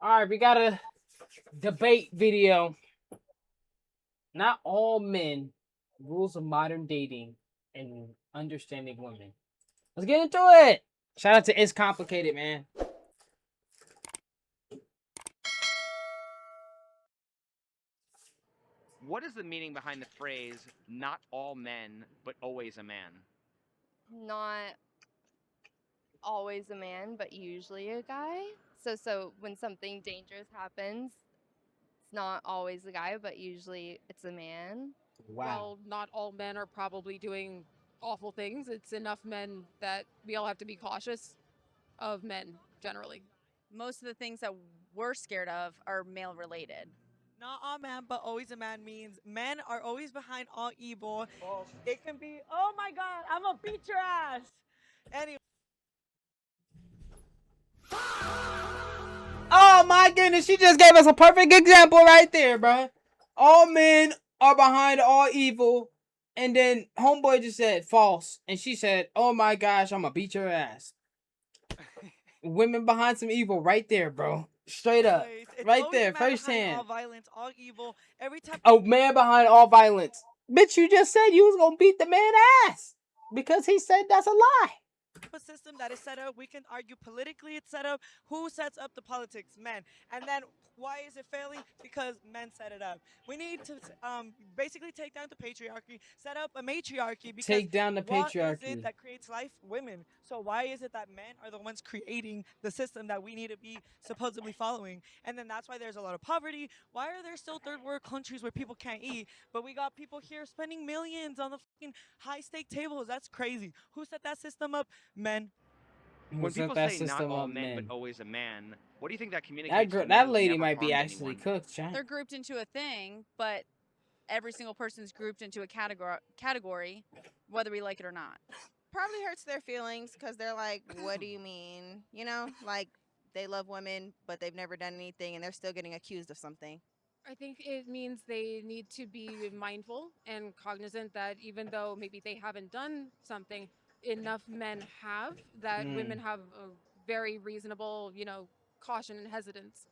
All right, we got a debate video. Not all men. Rules of modern dating and understanding women. Let's get into it. Shout out to It's Complicated, man. What is the meaning behind the phrase "not all men, but always a man"? Not always a man, but usually a guy. So when something dangerous happens, it's not always a guy, but usually it's a man. Wow. Well, not all men are probably doing awful things. It's enough men that we all have to be cautious of men generally. Most of the things that we're scared of are male related. Not all man, but always a man means men are always behind all evil. It can be, oh my god, I'm gonna beat your ass. Anyway. Oh my goodness, she just gave us a perfect example right there, bro. All men are behind all evil. And then homeboy just said false. And she said, oh my gosh, I'm gonna beat your ass. Women behind some evil right there, bro. Straight up. It's Right always there, a man first behind hand. all violence, all evil. Every time. A man behind all violence. Bitch, you just said you was gonna beat the man ass. Because he said that's a lie. A system that is set up, we can argue politically it's set up. Who sets up the politics? Men. And then why is it failing? Because men set it up. We need to basically take down the patriarchy, set up a matriarchy. Because Take down the what is patriarchy. it that creates life? Women. So why is it that men are the ones creating the system that we need to be supposedly following? And then that's why there's a lot of poverty. Why are there still third world countries where people can't eat, but we got people here spending millions on the fucking high stake tables? That's crazy. Who set that system up? Men. When Set people that say "not system all up, men, but man. always a man," what do you think that That communicates girl, to men that who've lady never might be harmed actually anyone? cooked, John. They're grouped into a thing, but every single person's grouped into a category, whether we like it or not. Probably hurts their feelings because they're like, what do you mean? You know, like they love women, but they've never done anything and they're still getting accused of something. I think it means they need to be mindful and cognizant that even though maybe they haven't done something, enough men have that women have a very reasonable, caution and hesitance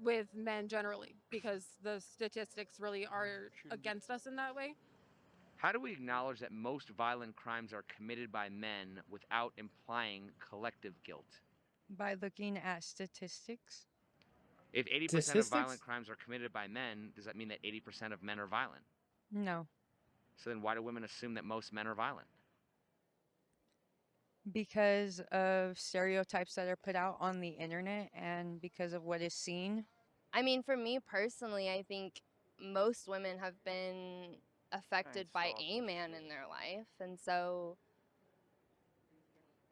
with men generally because the statistics really are against us in that way. How do we acknowledge that most violent crimes are committed by men without implying collective guilt? By looking at statistics. If 80% of Statistics? violent crimes are committed by men, does that mean that 80% of men are violent? No, So then why do women assume that most men are violent? because of stereotypes that are put out on the internet and because of what is seen. I mean, for me personally, I think most women have been affected by a man in their life. And so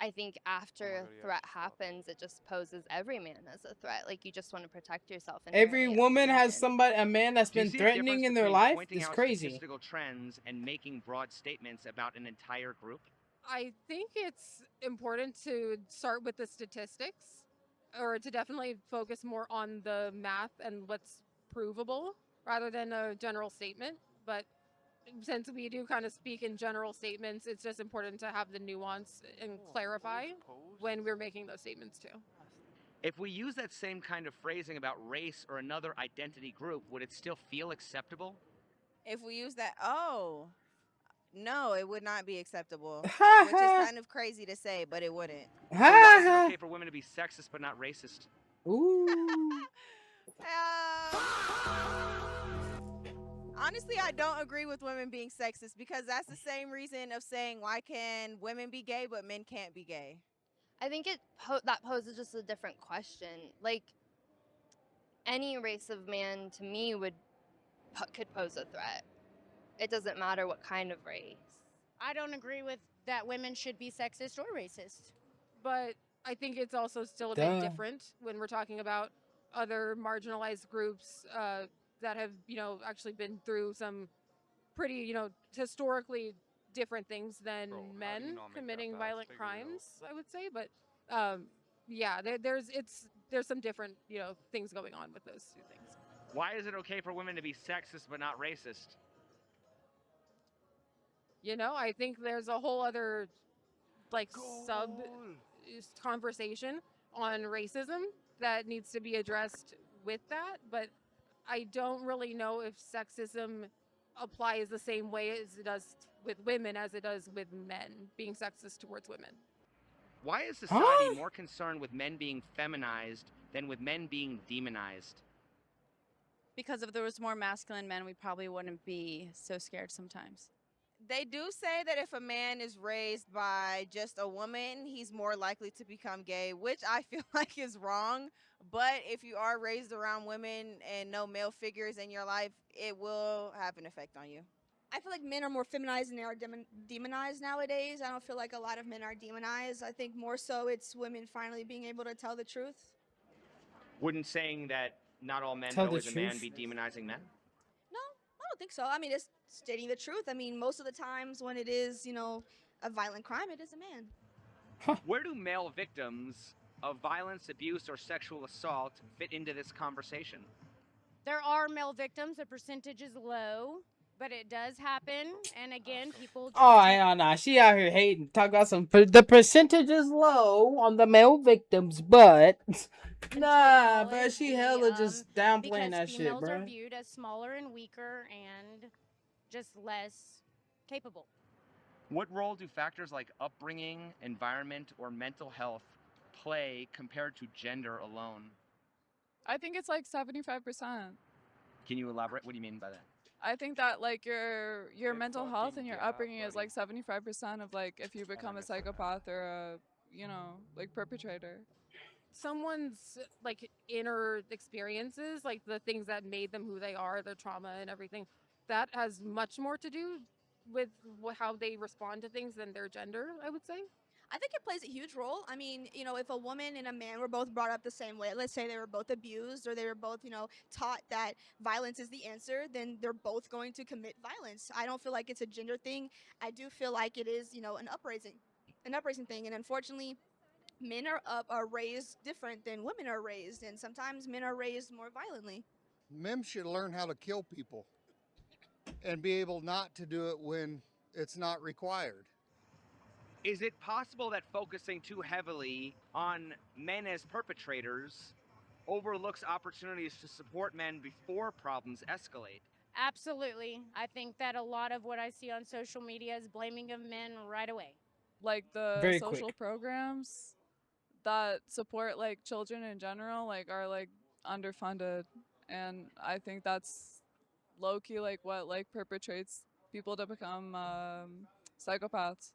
I think after a threat happens, it just poses every man as a threat. Like you just want to protect yourself. Every Inherently as woman has human. somebody, a man that's Do you been see a threatening difference in their between life? pointing It's out crazy. statistical trends and making broad statements about an entire group? I think it's important to start with the statistics or to definitely focus more on the math and what's provable rather than a general statement. But since we do kind of speak in general statements, it's just important to have the nuance and clarify when we're making those statements too. If we use that same kind of phrasing about race or another identity group, would it still feel acceptable? If we use that, oh, no, it would not be acceptable, Ha which is ha. kind of crazy to say, but it wouldn't. So why is it Ha okay for women to be sexist but not racist? ha. Ooh. Honestly, I don't agree with women being sexist because that's the same reason of saying why can women be gay but men can't be gay. I think that poses just a different question. Like any race of man to me could pose a threat. It doesn't matter what kind of race. I don't agree with that women should be sexist or racist. But I think it's also still a bit different when we're talking about other marginalized groups that have, actually been through some pretty, historically different things than men committing violent crimes, I would say. But yeah, there's some different, things going on with those two things. Why is it okay for women to be sexist but not racist? I think there's a whole other like sub conversation on racism that needs to be addressed with that, but I don't really know if sexism applies the same way as it does with women as it does with men being sexist towards women. Why is society Huh? more concerned with men being feminized than with men being demonized? Because if there was more masculine men, we probably wouldn't be so scared sometimes. They do say that if a man is raised by just a woman, he's more likely to become gay, which I feel like is wrong. But if you are raised around women and no male figures in your life, it will have an effect on you. I feel like men are more feminized than they are demonized nowadays. I don't feel like a lot of men are demonized. I think more so it's women finally being able to tell the truth. Wouldn't saying that not all men, Tell but the always a man, truth. be demonizing men? No, I don't think so. I mean, it's stating the truth. I mean, most of the times when it is, a violent crime, it is a man. Where do male victims of violence, abuse, or sexual assault fit into this conversation? There are male victims. The percentage is low, but it does happen. And again, people just Oh, hell nah. She out here hating. Talk about the percentage is low on the male victims, but nah, but acknowledge she the, hella just downplaying because that shit, females are bro. viewed as smaller and weaker and just less capable. What role do factors like upbringing, environment, or mental health play compared to gender alone? I think it's like 75%. Can you elaborate? What do you mean by that? I think that like your mental health and your upbringing is like 75% of like if you become a psychopath or a like perpetrator. Someone's like inner experiences, like the things that made them who they are, the trauma and everything, that has much more to do with how they respond to things than their gender, I would say. I think it plays a huge role. I mean, if a woman and a man were both brought up the same way, let's say they were both abused or they were both, taught that violence is the answer, then they're both going to commit violence. I don't feel like it's a gender thing. I do feel like it is, an uprising thing. And unfortunately, men are raised different than women are raised, and sometimes men are raised more violently. Men should learn how to kill people and be able not to do it when it's not required. Is it possible that focusing too heavily on men as perpetrators overlooks opportunities to support men before problems escalate? Absolutely. I think that a lot of what I see on social media is blaming of men right away. Like the Very social quick. programs that support like children in general like are like underfunded, and I think that's low key like what like perpetrates people to become psychopaths.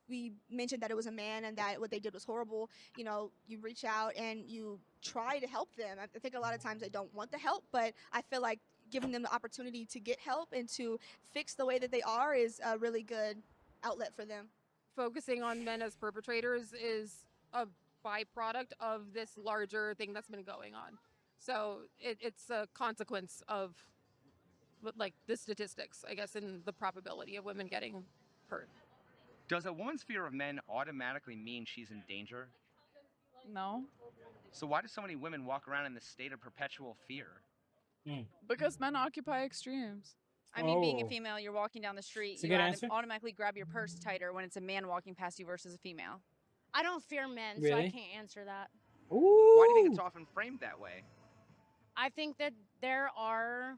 We mentioned that it was a man and that what they did was horrible. You reach out and you try to help them. I think a lot of times they don't want the help, but I feel like giving them the opportunity to get help and to fix the way that they are is a really good outlet for them. Focusing on men as perpetrators is a byproduct of this larger thing that's been going on. So it's a consequence of like the statistics, I guess, and the probability of women getting hurt. Does a woman's fear of men automatically mean she's in danger? No, So why do so many women walk around in this state of perpetual fear? because men occupy extremes. I mean, being a Oh. female, you're walking down the street, It's a you good answer. automatically grab your purse tighter when it's a man walking past you versus a female. I don't fear men, so I Really? can't answer that. Why do you think Ooh. it's often framed that way? I think that there are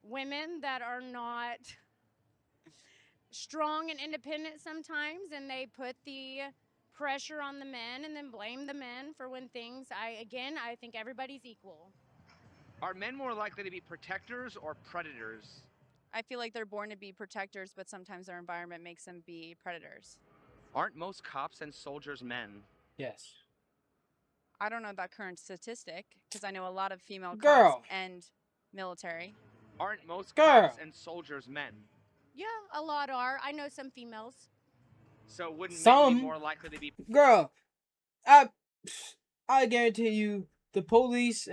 women that are not strong and independent sometimes, and they put the pressure on the men and then blame the men for when things, I think everybody's equal. Are men more likely to be protectors or predators? I feel like they're born to be protectors, but sometimes their environment makes them be predators. Aren't most cops and soldiers men? Yes. I don't know that current statistic because I know a lot of female cops Girl. and military. Aren't most Girl. cops and soldiers men? Yeah, a lot are. I know some females. So wouldn't men Some. be more likely to be... Girl. I guarantee you the police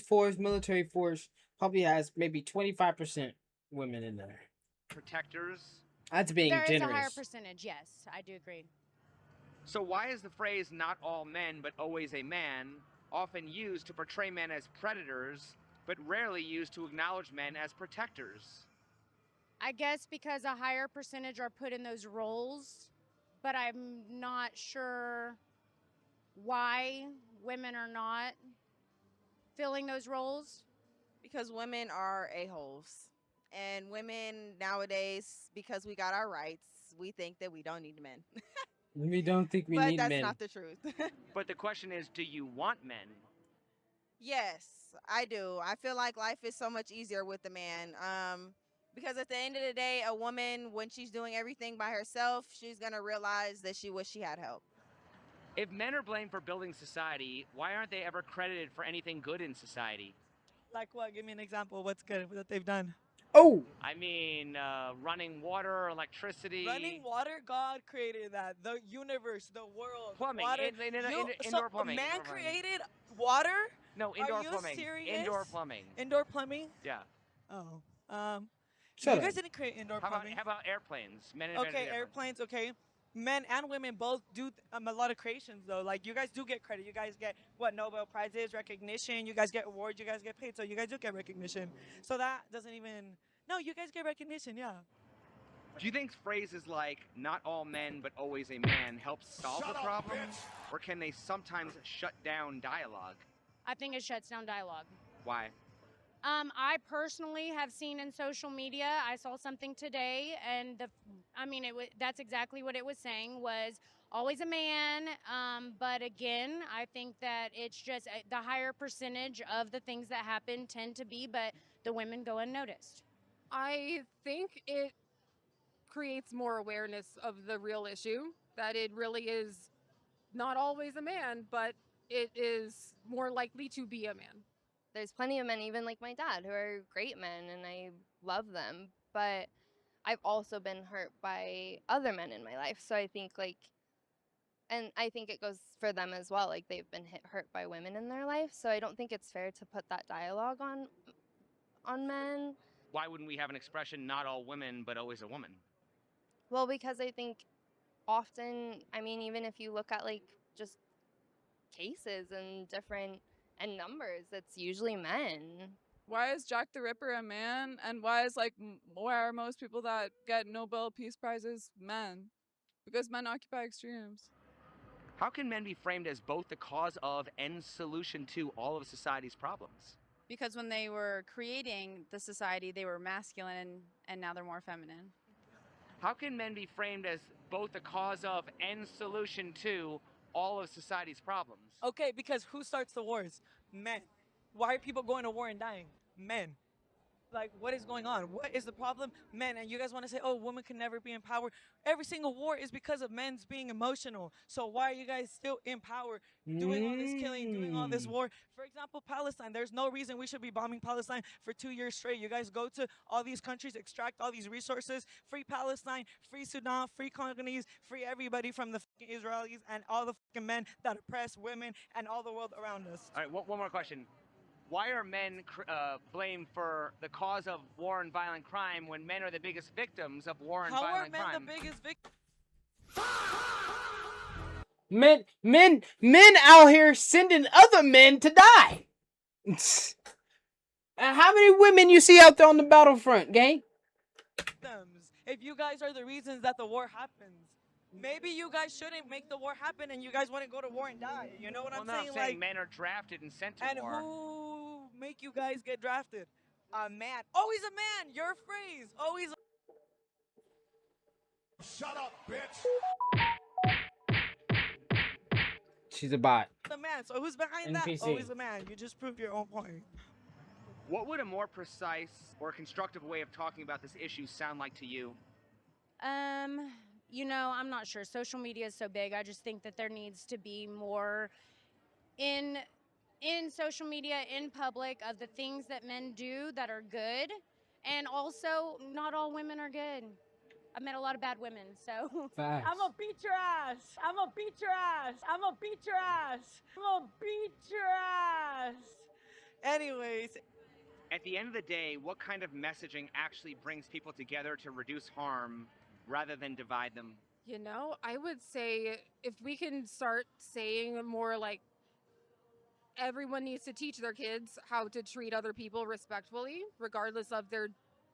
force, military force probably has maybe 25% women in there. protectors? That's being There is generous. a higher percentage, yes, I do agree. So why is the phrase not all men but always a man often used to portray men as predators but rarely used to acknowledge men as protectors? I guess because a higher percentage are put in those roles, but I'm not sure why women are not filling those roles? Because women are a-holes. And women nowadays, because we got our rights, we think that we don't need men. We don't think we But need that's men. not the truth. But the question is, do you want men? Yes, I do. I feel like life is so much easier with a man. Because at the end of the day, a woman, when she's doing everything by herself, she's gonna realize that she wish she had help. If men are blamed for building society, why aren't they ever credited for anything good in society? Like what? Give me an example. What's good that they've done? Oh, I mean, running water, electricity. Running water, God created that. The universe, the world, Plumbing, water. indoor plumbing. Man indoor plumbing. created water? No, indoor Are you plumbing. serious? Indoor plumbing. Indoor plumbing? Yeah. Oh. Shut You up. guys didn't create indoor plumbing. How about airplanes? Men invented Okay, airplanes, okay. Men and women both do a lot of creations, though. Like, you guys do get credit. You guys get, what, Nobel Prizes, recognition. You guys get awards. You guys get paid. So you guys do get recognition. So that doesn't even... No, you guys get recognition, yeah. Do you think phrases like "not all men, but always a man" help solve the problem, or can they sometimes shut down dialogue? I think it shuts down dialogue. Why? I personally have seen in social media. I saw something today, and that's exactly what it was saying. Was always a man, but again, I think that it's just the higher percentage of the things that happen tend to be, but the women go unnoticed. I think it creates more awareness of the real issue, that it really is not always a man, but it is more likely to be a man. There's plenty of men, even like my dad, who are great men, and I love them. But I've also been hurt by other men in my life. So I think and I think it goes for them as well. Like they've been hurt by women in their life. So I don't think it's fair to put that dialogue on men. Why wouldn't we have an expression "not all women, but always a woman"? Well, because I think often, I mean, even if you look at just cases and numbers, it's usually men. Why is Jack the Ripper a man? And why are most people that get Nobel Peace Prizes men? Because men occupy extremes. How can men be framed as both the cause of and solution to all of society's problems? Because when they were creating the society, they were masculine, and now they're more feminine. How can men be framed as both the cause of and solution to all of society's problems? Okay, because who starts the wars? Men. Why are people going to war and dying? Men. Like, what is going on? What is the problem? Men. And you guys want to say, oh, women can never be in power. Every single war is because of men's being emotional. So why are you guys still in power, doing all this killing, doing all this war? For example, Palestine. There's no reason we should be bombing Palestine for 2 years straight. You guys go to all these countries, extract all these resources, free Palestine, free Sudan, free Congolese, free everybody from the fucking Israelis and all the fucking men that oppress women and all the world around us. All right, one more question. Why are men blamed for the cause of war and violent crime when men are the biggest victims of war and violent crime? How are men the biggest victims? Men out here sending other men to die. How many women you see out there on the battlefront, gang? If you guys are the reasons that the war happens, maybe you guys shouldn't make the war happen, and you guys wouldn't go to war and die. You know what I'm saying? I'm saying men are drafted and sent to war. And who make you guys get drafted? A man. Always a man. Your phrase. Always. Shut up, bitch. She's a bot. The man. So who's behind NPC. that? Always a man. You just proved your own point. What would a more precise or constructive way of talking about this issue sound like to you? I'm not sure. Social media is so big. I just think that there needs to be more in social media, in public, of the things that men do that are good. And also, not all women are good. I've met a lot of bad women, so. Facts. I'm gonna beat your ass. I'm gonna beat your ass. I'm gonna beat your ass. I'm gonna beat your ass. Anyways. At the end of the day, what kind of messaging actually brings people together to reduce harm rather than divide them? I would say if we can start saying more like everyone needs to teach their kids how to treat other people respectfully, regardless of their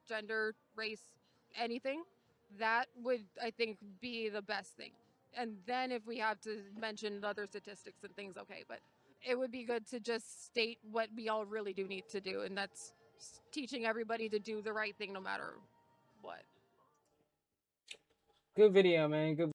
gender, race, anything, that would, I think, be the best thing. And then if we have to mention other statistics and things, okay. But it would be good to just state what we all really do need to do, and that's teaching everybody to do the right thing no matter what. Good video, man. Good.